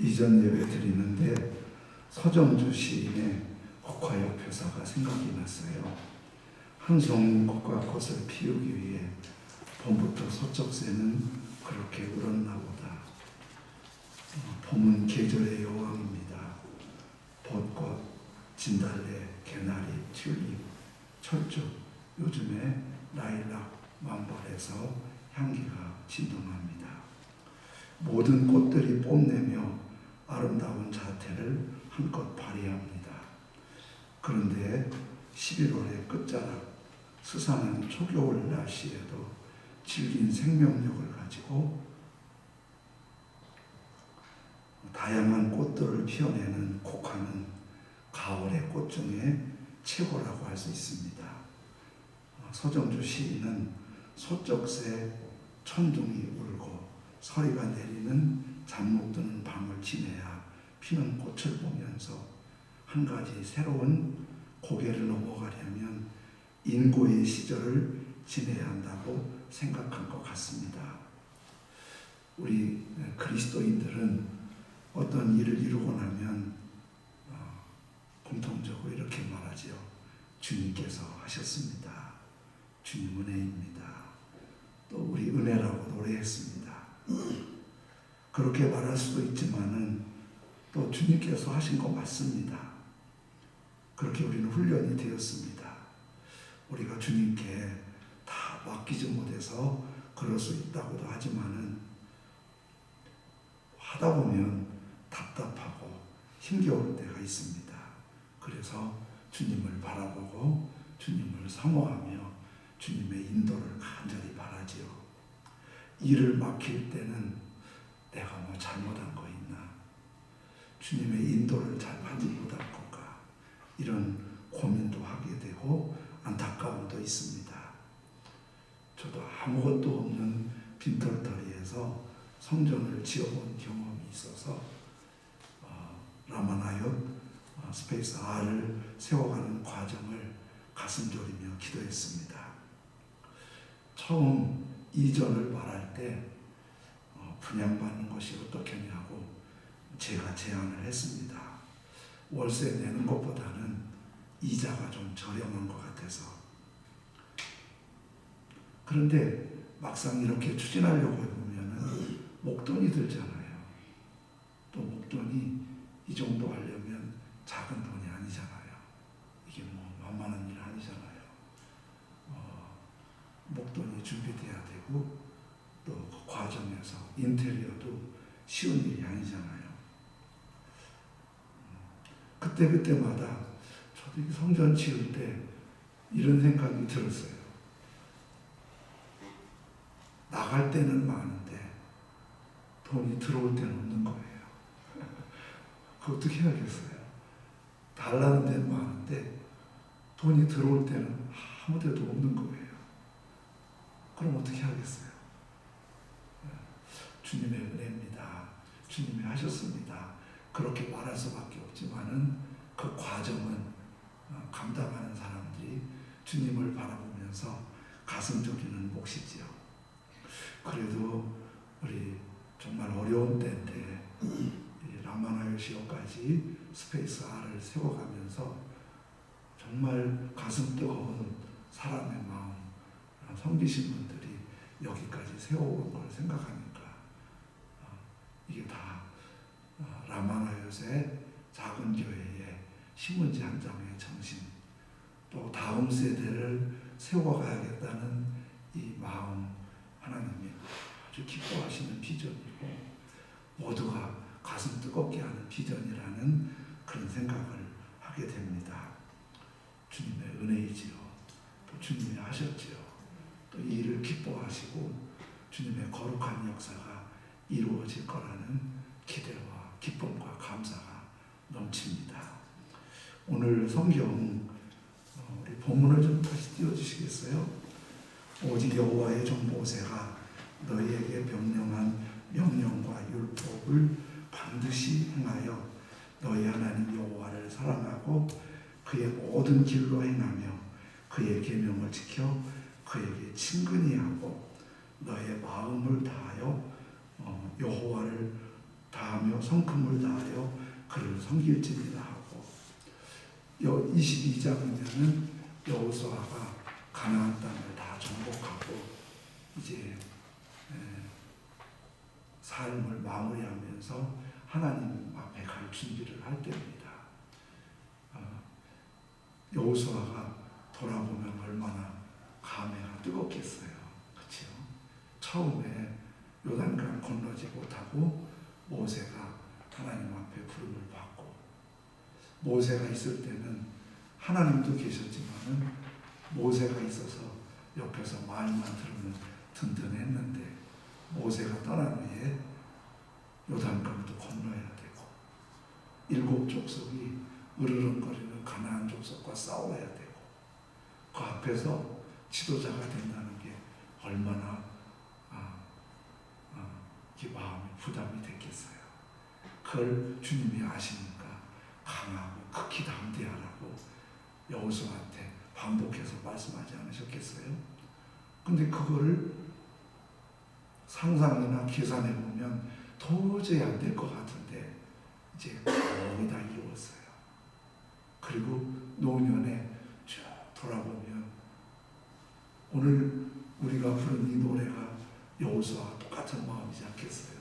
이전 예배 드리는데 서정주 시인의 국화역 표사가 생각이 났어요. 한 송이 국화꽃을 피우기 위해 봄부터 서쪽새는 그렇게 울었나 보다. 봄은 계절의 여왕입니다. 벚꽃, 진달래, 개나리, 튤립, 철쭉, 요즘에 라일락, 만벌에서 향기가 진동합니다. 모든 꽃들이 뽐내며 아름다운 자태를 한껏 발휘합니다. 그런데 11월의 끝자락, 스산한 초겨울 날씨에도 질긴 생명력을 가지고 다양한 꽃들을 피워내는 국화는 가을의 꽃 중에 최고라고 할 수 있습니다. 서정주 시인은 소쩍새 천둥이 울고 서리가 내리는 잠못 드는 밤을 지내야 피는 꽃을 보면서 한 가지 새로운 고개를 넘어가려면 인고의 시절을 지내야 한다고 생각한 것 같습니다. 우리 그리스도인들은 어떤 일을 이루고 나면 공통적으로 이렇게 말하죠. 주님께서 하셨습니다. 주님 은혜입니다. 또 우리 은혜라고 노래했습니다. 그렇게 말할 수도 있지만은 또 주님께서 하신 거 맞습니다. 그렇게 우리는 훈련이 되었습니다. 우리가 주님께 다 맡기지 못해서 그럴 수 있다고도 하지만은 하다 보면 답답하고 힘겨울 때가 있습니다. 그래서 주님을 바라보고 주님을 사모하며 주님의 인도를 간절히 바라지요. 일을 맡길 때는 내가 뭐 잘못한 거 있나? 주님의 인도를 잘 받지 못할 건가? 이런 고민도 하게 되고 안타까움도 있습니다. 저도 아무것도 없는 빈털터리에서 성전을 지어본 경험이 있어서 라마나역 스페이스 R을 세워가는 과정을 가슴 졸이며 기도했습니다. 처음 이전을 말할 때 분양받는 것이 어떻겠냐고 제가 제안을 했습니다. 월세 내는 것보다는 이자가 좀 저렴한 것 같아서. 그런데 막상 이렇게 추진하려고 해보면 목돈이 들잖아요. 또 목돈이 이 정도 하려면 작은 돈이 아니잖아요. 이게 뭐 만만한 일 아니잖아요. 목돈이 준비돼야 되고 또 그 과정에서 인테리어도 쉬운 일이 아니잖아요. 그때마다 저도 성전 지을 때 이런 생각이 들었어요. 나갈 때는 많은데 돈이 들어올 때는 없는 거예요. 그거 어떻게 해야겠어요? 달라는 데는 많은데 돈이 들어올 때는 아무 데도 없는 거예요. 그럼 어떻게 하겠어요? 주님의 은혜입니다. 주님이 하셨습니다. 그렇게 말할 수밖에 없지만은 그 과정은 감당하는 사람들이 주님을 바라보면서 가슴 졸이는 몫이지요. 그래도 우리 정말 어려운 때인데 라마나요시오까지 스페이스 R을 세워가면서 정말 가슴 뜨거운 사람의 마음, 섬기신 분들이 여기까지 세워온 걸 생각하니까 이게 다 라마나요의 작은 교회의 신문지 한 장의 정신, 또 다음 세대를 세워가야겠다는 이 마음, 하나님이 아주 기뻐하시는 비전이고 모두가 가슴 뜨겁게 하는 비전이라는 그런 생각을 하게 됩니다. 주님의 은혜이지요. 또 주님이 하셨지요. 또 이 일을 기뻐하시고 주님의 거룩한 역사가 이루어질 거라는 기대와 기쁨과 감사가 넘칩니다. 오늘 성경 우리 본문을 좀 다시 띄워주시겠어요? 오직 여호와의 종 모세가 너희에게 명령한 명령과 율법을 반드시 행하여 너희 하나님 여호와를 사랑하고 그의 모든 길로 행하며 그의 계명을 지켜 그에게 친근히 하고 너의 마음을 다하여 여호와를 다하며 다하며 성품을 다하여 그를 섬길지니라 하고 22장이면은 여호수아가 가나안 땅을 다 정복하고 이제 삶을 마무리하면서 하나님 앞에 갈 준비를 할 때입니다. 여호수아가 돌아보면 얼마나 감회가 뜨겁겠어요. 그렇죠? 처음에 요단강 건너지 못하고 모세가 하나님 앞에 부름을 받고 모세가 있을 때는 하나님도 계셨지만은 모세가 있어서 옆에서 말만 들으면 든든했는데 모세가 떠난 후에 요단강도 건너야 되고 7 족속이 으르렁거리는 가나안 족속과 싸워야 되고 그 앞에서 지도자가 된다는 게 얼마나 마음이 부담이 됐겠어요. 그걸 주님이 아시니까 강하고 극히 담대하라고 여호수아한테 반복해서 말씀하지 않으셨겠어요? 근데 그거를 상상이나 계산해 보면 도저히 안 될 것 같은데 이제 거의 다 이루었어요. 그리고 노년에 쭉 돌아보면 오늘 우리가 부른 이 노래가 여호수아와 똑같은 마음이지 않겠어요?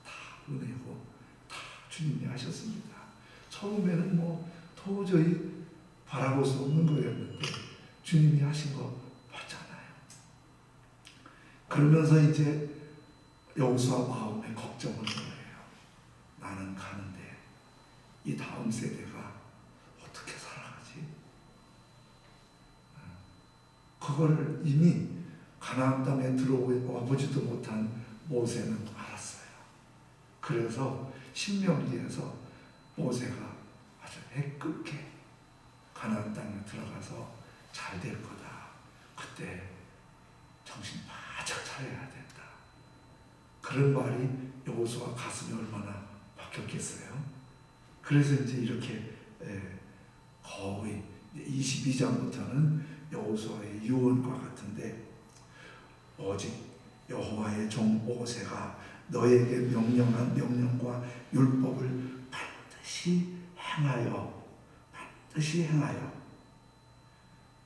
다 은혜고 다 주님이 하셨습니다. 처음에는 뭐 도저히 바라볼 수 없는 거였는데 주님이 하신 거 맞잖아요. 그러면서 이제 여호수아 마음에 걱정을 거예요. 나는 가는데 이 다음 세대가 어떻게 살아가지? 그걸 이미 가나안 땅에 들어와 보지도 못한 모세는 알았어요. 그래서 신명기에서 모세가 아주 애꿎게 가나안 땅에 들어가서 잘 될 거다. 그때 정신 바짝 차려야 된다. 그런 말이 여호수아 가슴이 얼마나 박혔겠어요. 그래서 이제 이렇게 거의 22장부터는 여호수아의 유언과 같은데 오직 여호와의 종 모세가 너에게 명령한 명령과 율법을 반드시 행하여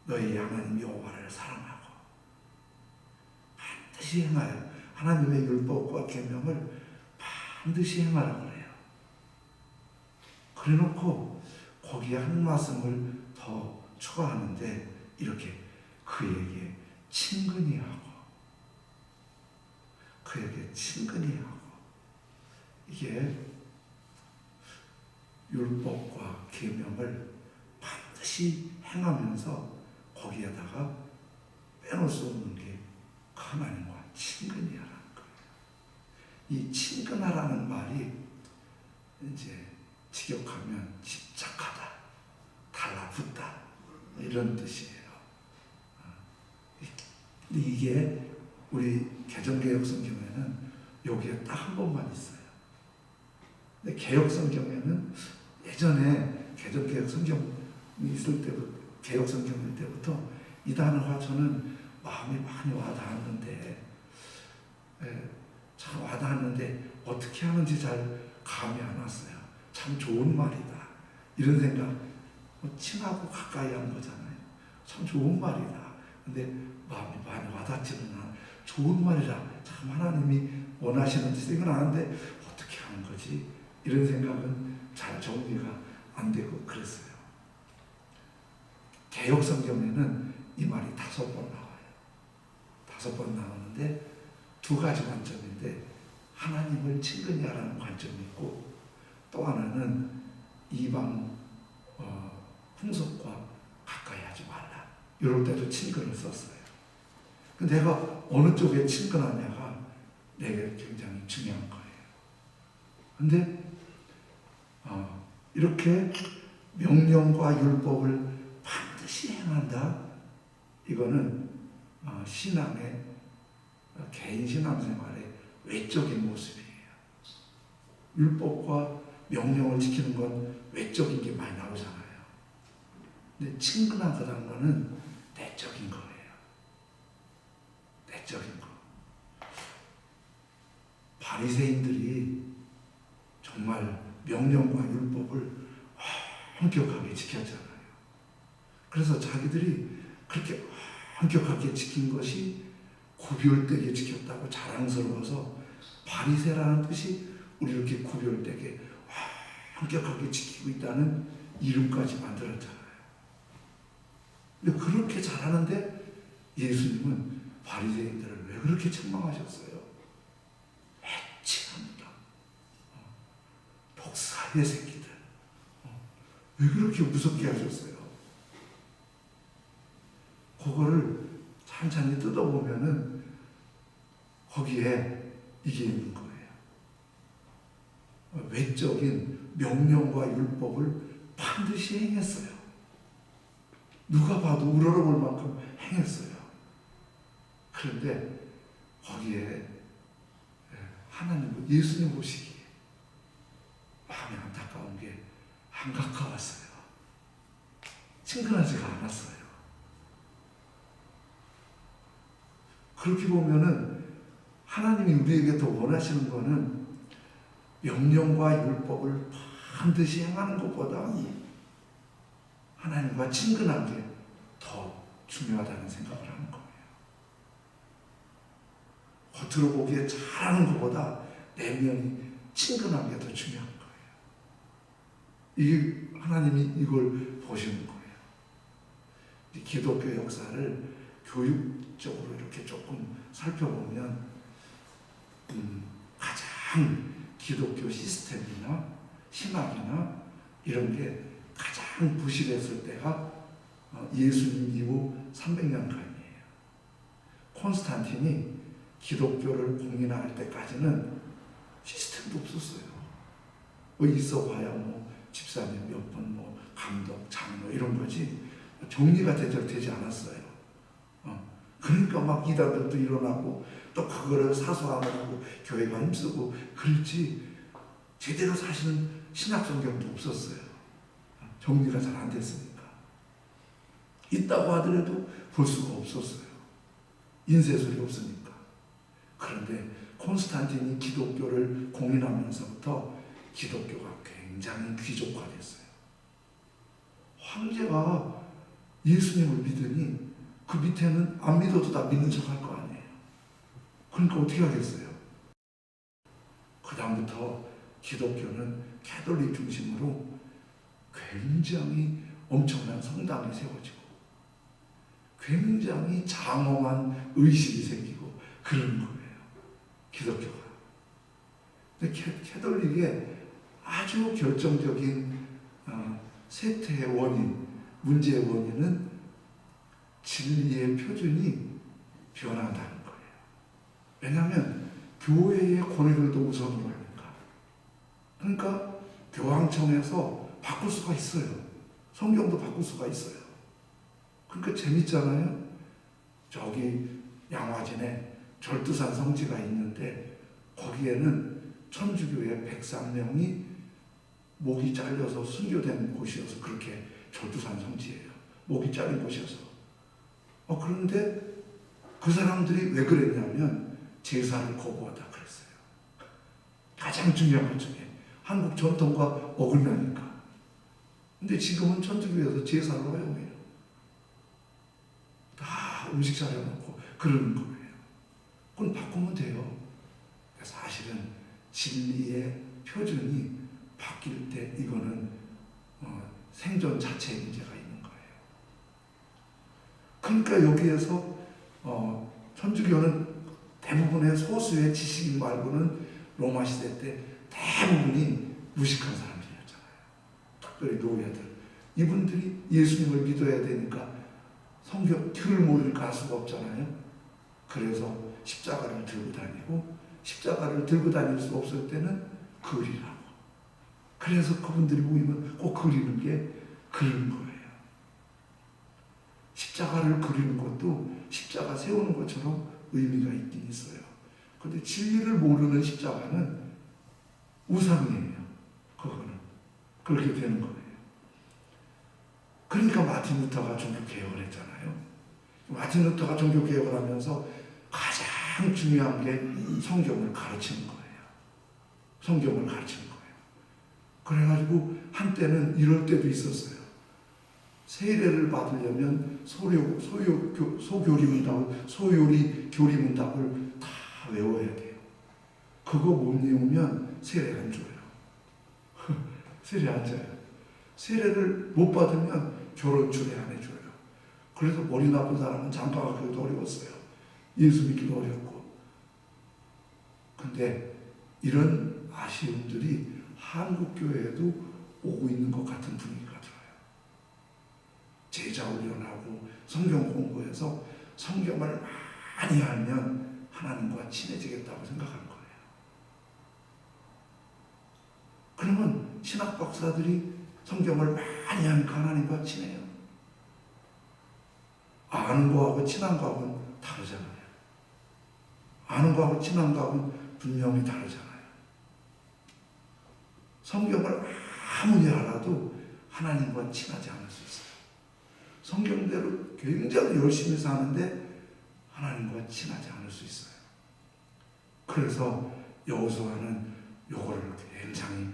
너희 하나님 여호와를 사랑하고 반드시 행하여 하나님의 율법과 계명을 반드시 행하라고 그래요. 그래놓고 거기에 한 말씀을 더 추가하는데 이렇게 그에게 친근히 하고 이게 율법과 계명을 반드시 행하면서 거기에다가 빼놓을 수 없는 게 하나님과 친근히 하라는 거예요. 이 친근하라는 말이 이제 직역하면 집착하다, 달라붙다 이런 뜻이에요. 이게 우리 개정개혁 성경에는 여기에 딱 한 번만 있어요. 근데 개혁 성경에는 예전에 개정개혁 성경이 있을 때부터 개혁 성경일 때부터 이 단어가 저는 마음이 많이 와닿았는데 참 와닿았는데 어떻게 하는지 잘 감이 안 왔어요. 참 좋은 말이다 이런 생각. 친하고 가까이 한 거잖아요. 참 좋은 말이다. 근데 마음이 많이 와닿지는 않아. 좋은 말이라 참 하나님이 원하시는 뜻이긴 하는데 어떻게 하는 거지? 이런 생각은 잘 정리가 안 되고 그랬어요. 개혁 성경에는 이 말이 5번 나와요. 5번 나오는데 2가지 관점인데 하나님을 친근히 하라는 관점이 있고 또 하나는 이방 풍속과 가까이 하지 말라. 이럴 때도 친근을 썼어요. 내가 어느 쪽에 친근하냐가 내게 굉장히 중요한 거예요. 근데 이렇게 명령과 율법을 반드시 행한다. 이거는 신앙의 개인 신앙생활의 외적인 모습이에요. 율법과 명령을 지키는 건 외적인 게 많이 나오잖아요. 근데 친근하다는 거는 내적인 거예요. 내적인 거. 바리새인들이 정말 명령과 율법을 엄격하게 지켰잖아요. 그래서 자기들이 그렇게 엄격하게 지킨 것이 구별되게 지켰다고 자랑스러워서 바리새라는 뜻이 우리 이렇게 구별되게 엄격하게 지키고 있다는 이름까지 만들었잖아요. 근데 그렇게 잘하는데 예수님은 바리새인들을 왜 그렇게 책망하셨어요? 해치합니다. 독사의 새끼들. 왜 그렇게 무섭게 하셨어요? 그거를 찬찬히 뜯어보면은 거기에 이게 있는 거예요. 외적인 명령과 율법을 반드시 행했어요. 누가 봐도 우러러볼 만큼 행했어요. 그런데 거기에 하나님, 예수님 보시기에 마음이 안타까운 게 안 가까웠어요. 친근하지가 않았어요. 그렇게 보면은 하나님이 우리에게 더 원하시는 거는 명령과 율법을 반드시 행하는 것보다 하나님과 친근한 게 더 중요하다는 생각을 하는 거예요. 겉으로 보기에 잘하는 것보다 내면이 친근한 게 더 중요한 거예요. 이게 하나님이 이걸 보시는 거예요. 기독교 역사를 교육적으로 이렇게 조금 살펴보면 가장 기독교 시스템이나 신학이나 이런 게 가장 부실했을 때가 예수님 이후 300년간이에요. 콘스탄틴이 기독교를 공인할 때까지는 시스템도 없었어요. 있어봐야 집사님 몇 분, 감독, 장로 이런 거지 정리가 되지 않았어요. 그러니까 막 이단들도 일어나고 또 그거를 사소하고 교회가 힘쓰고 그랬지 제대로 사시는 신약 성경도 없었어요. 정리가 잘 안 됐으니까. 있다고 하더라도 볼 수가 없었어요. 인쇄술이 없으니까. 그런데 콘스탄틴이 기독교를 공인하면서부터 기독교가 굉장히 귀족화됐어요. 황제가 예수님을 믿으니 그 밑에는 안 믿어도 다 믿는 척 할 거 아니에요. 그러니까 어떻게 하겠어요? 그 다음부터 기독교는 캐톨릭 중심으로 굉장히 엄청난 성당이 세워지고 굉장히 장엄한 의식이 생기고 그런 거예요. 기독교가. 근데 캐톨릭의 아주 결정적인 쇠퇴의 원인, 문제의 원인은 진리의 표준이 변한다는 거예요. 왜냐하면 교회의 권위를 더 우선으로 하니까. 그러니까 교황청에서 바꿀 수가 있어요. 성경도 바꿀 수가 있어요. 그러니까 재밌잖아요. 저기 양화진에 절두산 성지가 있는데 거기에는 천주교의 103명이 목이 잘려서 순교된 곳이어서 그렇게 절두산 성지예요. 목이 잘린 곳이어서. 그런데 그 사람들이 왜 그랬냐면 제사를 거부하다 그랬어요. 가장 중요한 것 중에 한국 전통과 어긋나니까. 근데 지금은 천주교에서 제사를 허용해요. 다 음식 차려놓고 그러는 거예요. 그건 바꾸면 돼요. 사실은 진리의 표준이 바뀔 때 이거는 생존 자체의 문제가 있는 거예요. 그러니까 여기에서 천주교는 대부분의 소수의 지식인 말고는 로마 시대 때 대부분이 무식한 사람들이었잖아요. 특별히 노예들. 이분들이 예수님을 믿어야 되니까 성경 틀을 모르니까 할 수가 없잖아요. 그래서 십자가를 들고 다니고 십자가를 들고 다닐 수 없을 때는 그리라고. 그래서 그분들이 모이면 꼭 그리는 게 그런 거예요. 십자가를 그리는 것도 십자가 세우는 것처럼 의미가 있긴 있어요. 그런데 진리를 모르는 십자가는 우상이에요. 그거는. 그렇게 되는 거예요. 그러니까 마틴 루터가 종교개혁을 했잖아요. 마틴 루터가 종교개혁을 하면서 가장 중요한 게 성경을 가르치는 거예요. 성경을 가르치는 거예요. 그래가지고 한때는 이럴 때도 있었어요. 세례를 받으려면 소교리 문답을 다 외워야 돼요. 그거 못 외우면 세례 안 줘요. 세례 안 줘요. 세례를 못 받으면 결혼 주례 안 해줘요. 그래서 머리 나쁜 사람은 장가 가기도 어려웠어요. 예수 믿기도 어렵고. 근데 이런 아쉬움들이 한국 교회에도 오고 있는 것 같은 분위기가 들어요. 제자 훈련하고 성경 공부해서 성경을 많이 알면 하나님과 친해지겠다고 생각하는 거예요. 그러면 신학 박사들이 성경을 많이 하니까 하나님과 친해요. 아는 거하고 친한 거하고는 다르잖아요. 아는 거하고 친한 거하고는 분명히 다르잖아요. 성경을 아무리 알아도 하나님과 친하지 않을 수 있어요. 성경대로 굉장히 열심히 사는데 하나님과 친하지 않을 수 있어요. 그래서 여호수아는 요거를 굉장히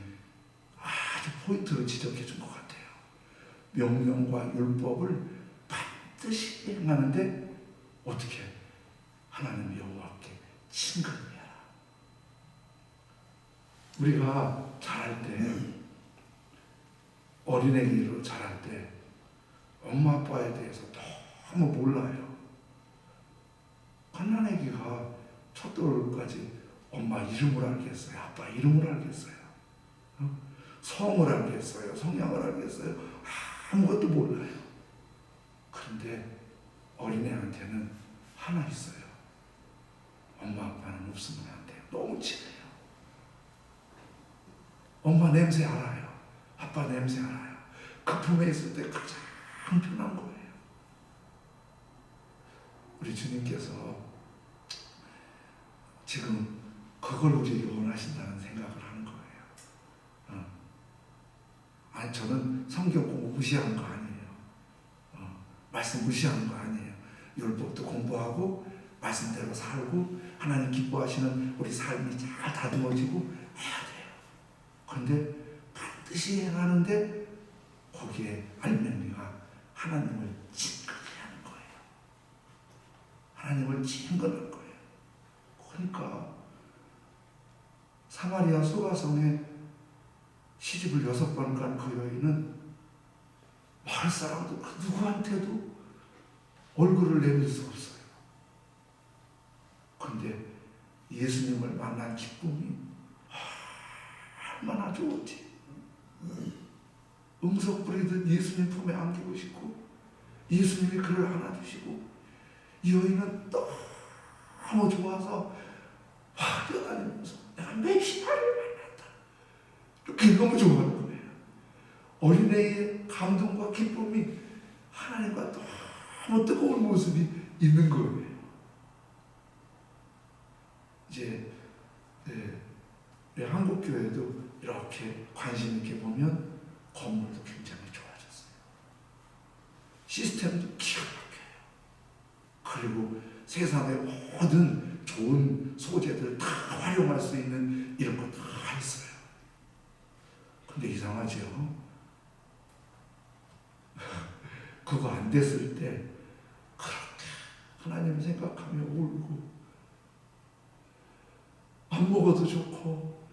아주 포인트로 지적해 준 것 같아요. 명령과 율법을 반드시 행하는데 어떻게 하나님 여호와께 친근해라. 우리가 자랄 때 어린애기로 자랄 때 엄마 아빠에 대해서 너무 몰라요. 갓난애기가 첫 돌까지 엄마 이름을 알겠어요? 아빠 이름을 알겠어요? 성을 알겠어요? 성향을 알겠어요? 아무것도 몰라요. 그런데 어린애한테는 하나 있어요. 엄마 아빠는 없으면 안 돼요. 너무 친해요. 엄마 냄새 알아요. 아빠 냄새 알아요. 그 품에 있을 때 가장 편한 거예요. 우리 주님께서 지금 그걸 우리에게 원하신다는 생각을 하는 거예요. 아니, 저는 성경 공부 무시하는 거 아니에요. 말씀 무시하는 거 아니에요. 율법도 공부하고 말씀대로 살고 하나님 기뻐하시는 우리 삶이 잘 다듬어지고 해야 돼요. 그런데 반드시 행하는데 거기에 알맹이가 하나님을 친근히 하는 거예요. 하나님을 친근한 거예요. 그러니까 사마리아 소가성에 시집을 6번 간 그 여인은 마을 사람도 그 누구한테도 얼굴을 내밀 수 없어요. 그런데 예수님을 만난 기쁨이 얼마나 좋은지. 응석 부리듯 예수님 품에 안기고 싶고 예수님이 그를 안아주시고 이 여인은 너무 좋아서 뛰어다니면서 내가 메시아를 만났다. 그게 너무 좋아하는 거예요. 어린애의 감동과 기쁨이 하나님과 너무 뜨거운 모습이 있는 거예요. 이제 한국 교회도 이렇게 관심 있게 보면 건물도 굉장히 좋아졌어요. 시스템도 기가 막혀요. 그리고 세상의 모든 좋은 소재들 다 활용할 수 있는 이런 거 다 있어요. 근데 이상하죠? 그거 안 됐을 때 그렇게 하나님 생각하며 울고 안 먹어도 좋고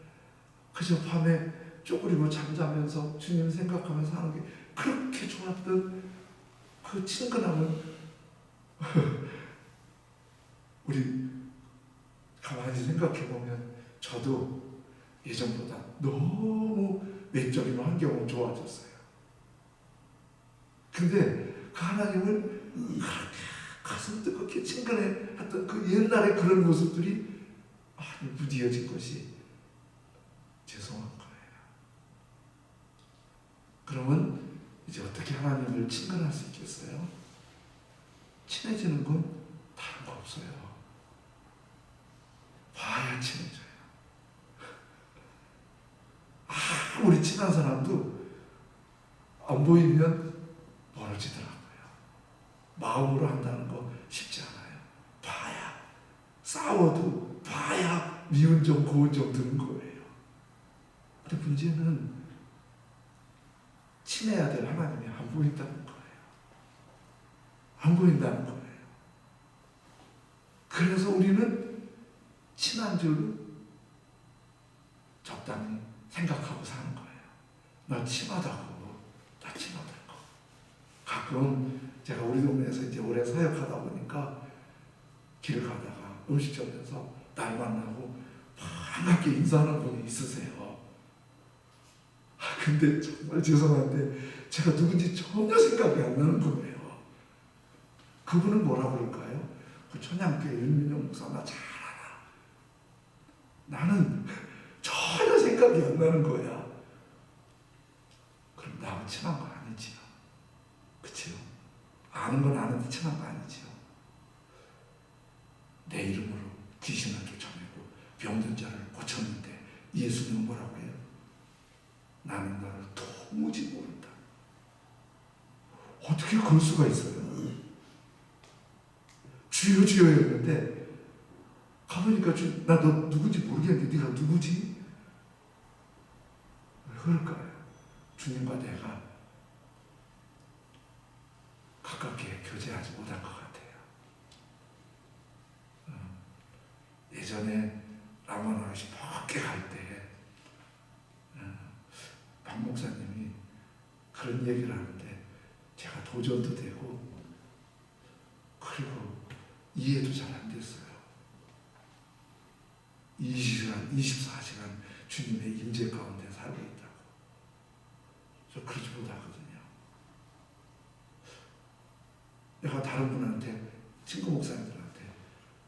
그저 밤에 쪼그리고 잠자면서 주님 생각하면서 하는 게 그렇게 좋았던 그 친근함을 우리 가만히 생각해 보면 저도 예전보다 너무 외적인 환경은 좋아졌어요. 근데 그 하나님을 그렇게 가슴 뜨겁게 친근해 했던 그 옛날의 그런 모습들이 무디어진 것이 죄송한 거예요. 그러면 이제 어떻게 하나님을 친근할 수 있겠어요? 친해지는 건 다른 거 없어요. 봐야 친해져요. 아무리 친한 사람도 안 보이면 멀어지더라고요. 마음으로 한다는 거 쉽지 않아요. 봐야, 싸워도 봐야 미운 점, 고운 점 드는 거예요. 근데 문제는 친해야 될 하나님이 안 보인다는 거예요. 안 보인다는 거예요. 그래서 우리는 친한 줄 적당히 생각하고 사는 거예요. 나 친하다고, 나 친하다고. 가끔 제가 우리 동네에서 이제 오래 사역하다 보니까 길을 가다가 음식점에서 날 만나고 반갑게 인사하는 분이 있으세요. 근데 정말 죄송한데 제가 누군지 전혀 생각이 안 나는 거예요. 그분은 뭐라 그럴까요? 그 천양교회 윤민영 목사 나 잘 알아. 나는 전혀 생각이 안 나는 거야. 그럼 나하고 친한 거 아니지요? 그치요? 아는 건 아는데 친한 거 아니지요? 내 이름으로 귀신을 쫓아내고 병든 자를 고쳤는데 예수님은 뭐라고 해요? 나는 너를 도무지 모른다. 어떻게 그럴 수가 있어요? 주여 주여 했는데 가보니까 나 너 누군지 모르겠는데 네가 누구지? 왜 그럴까요? 주님과 내가 가깝게 교제하지 못한 것 같아요. 예전에 라마나시 밖에 갈 때 박 목사님이 그런 얘기를 하는데 제가 도전도 되고 그리고 이해도 잘 안 됐어요. 24시간 주님의 임재 가운데 살고 있다고. 저 그러지 못하거든요. 내가 다른 분한테, 친구 목사님들한테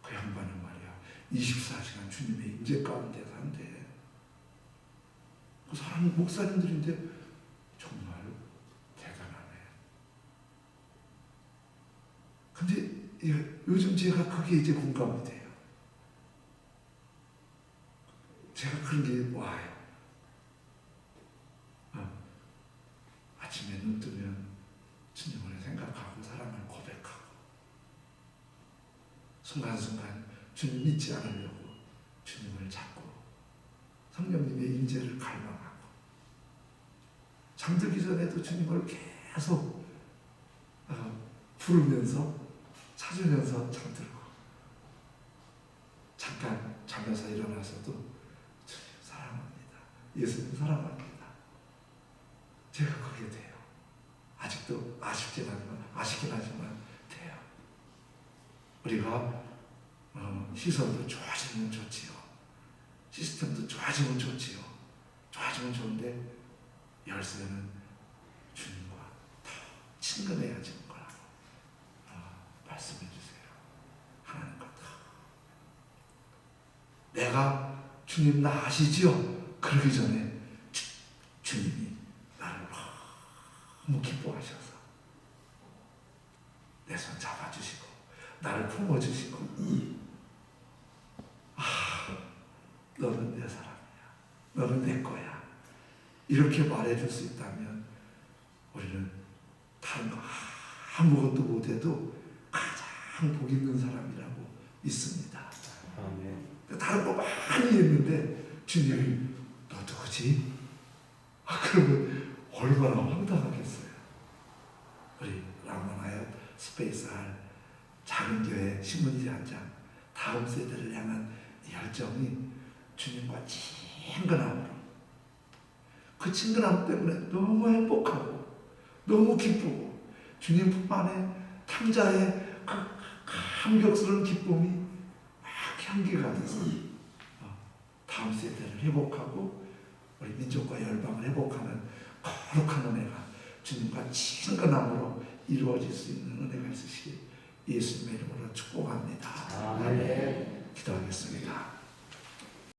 그 양반은 말이야 24시간 주님의 임재 가운데 산대. 그 사람 목사님들인데 정말 대단하네. 근데 요즘 제가 그게 이제 공감이 돼요. 제가 그런 게 와요. 아침에 눈 뜨면 주님을 생각하고 사랑을 고백하고 순간순간 주님 잊지 않으려고 주님을 찾고 성령님의 임재를 갈망하고 잠들기 전에도 주님을 계속 부르면서 찾으면서 잠들고 잠깐 잠에서 일어나서도 주님 사랑합니다. 예수님 사랑합니다. 제가 그게 돼요. 아직도 아쉽긴 하지만 돼요. 우리가 시선도 좋아지면 좋지요. 시스템도 좋아지면 좋지요. 좋아지면 좋은데 열쇠는 주님과 더 친근해야지는 거라고 말씀해 주세요. 하나님과 더. 내가 주님 나 아시지요? 그러기 전에 주님이 나를 너무 기뻐하셔서 내 손 잡아주시고 나를 품어주시고 너는 내 사람이야. 너는 내 거야. 이렇게 말해줄 수 있다면 우리는 다른 거 아무것도 못해도 가장 복 있는 사람이라고 믿습니다. 다른 거 많이 했는데 주님이 너 누구지? 그러면 얼마나 황당하겠어요. 우리 라모나의 스페이스 할 작은 교회 신문지 한 장, 다음 세대를 향한 열정이 주님과 친근함으로, 그 친근함 때문에 너무 행복하고 너무 기쁘고 주님 품 안에 탕자의 그 감격스러운 기쁨이 막 향기가 돼서 다음 세대를 회복하고 우리 민족과 열방을 회복하는 거룩한 은혜가 주님과 친근함으로 이루어질 수 있는 은혜가 있으시길 예수님의 이름으로 축복합니다. 아멘. 기도하겠습니다.